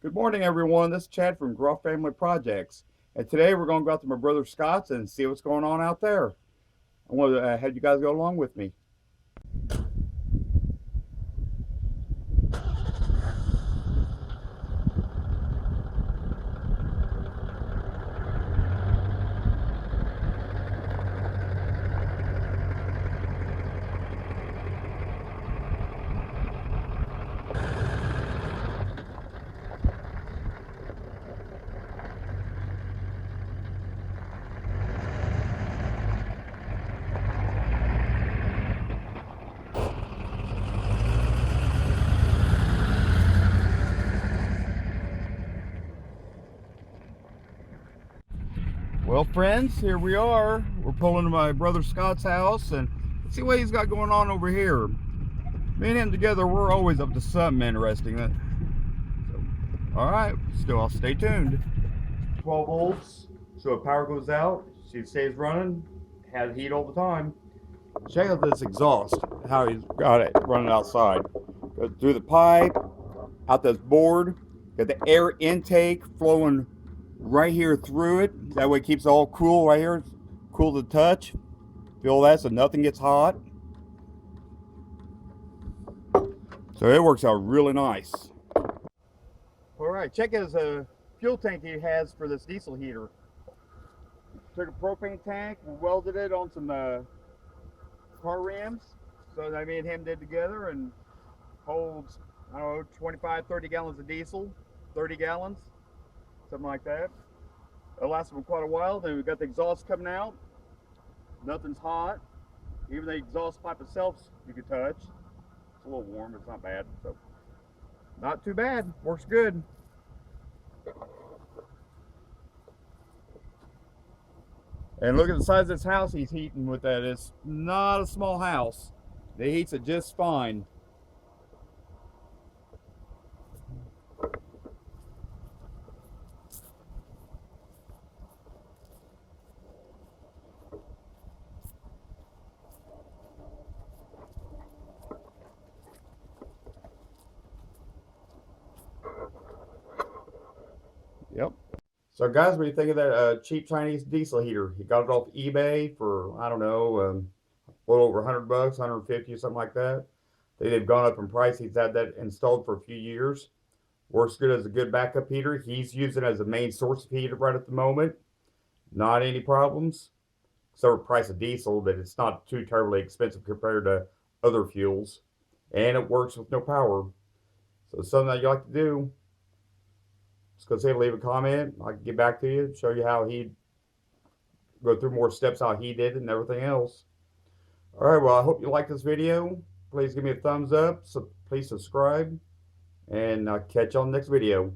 Good morning, everyone. This is Chad from Gruff Family Projects, and today we're going to go out to my brother Scott's and see what's going on out there. I want to have you guys go along with me. Well, friends, here we are. We're pulling to my brother Scott's house, and let's see what he's got going on over here. Me and him together, we're always up to something interesting. All right, still, I'll stay tuned. 12 volts, so if power goes out, she stays running, has heat all the time. Check out this exhaust, how he's got it running outside. Goes through the pipe, out this board, got the air intake flowing right here through it. That way it keeps it all cool right here. It's cool to touch. Feel that so nothing gets hot. So it works out really nice. All right, check his fuel tank he has for this diesel heater. Took a propane tank and welded it on some car rims. So that me and him did together, and holds, I don't know, 25, 30 gallons of diesel, 30 gallons, something like that. It lasted for quite a while. Then we got the exhaust coming out. Nothing's hot. Even the exhaust pipe itself you can touch. It's a little warm, but it's not bad. So not too bad. Works good. And look at the size of this house he's heating with that. It's not a small house. It heats it just fine. Yep. So guys, what do you think of that cheap Chinese diesel heater? He got it off eBay for, I don't know, a little over 100 bucks, 150, something like that. They've gone up in price. He's had that installed for a few years. Works good as a good backup heater. He's using it as a main source of heat right at the moment. Not any problems. So the price of diesel, but it's not too terribly expensive compared to other fuels. And it works with no power. So it's something that you like to do, just go say leave a comment. I can get back to you, show you how he go through more steps how he did it and everything else. All right, well, I hope you like this video. Please give me a thumbs up. So please subscribe, and I'll catch you on the next video.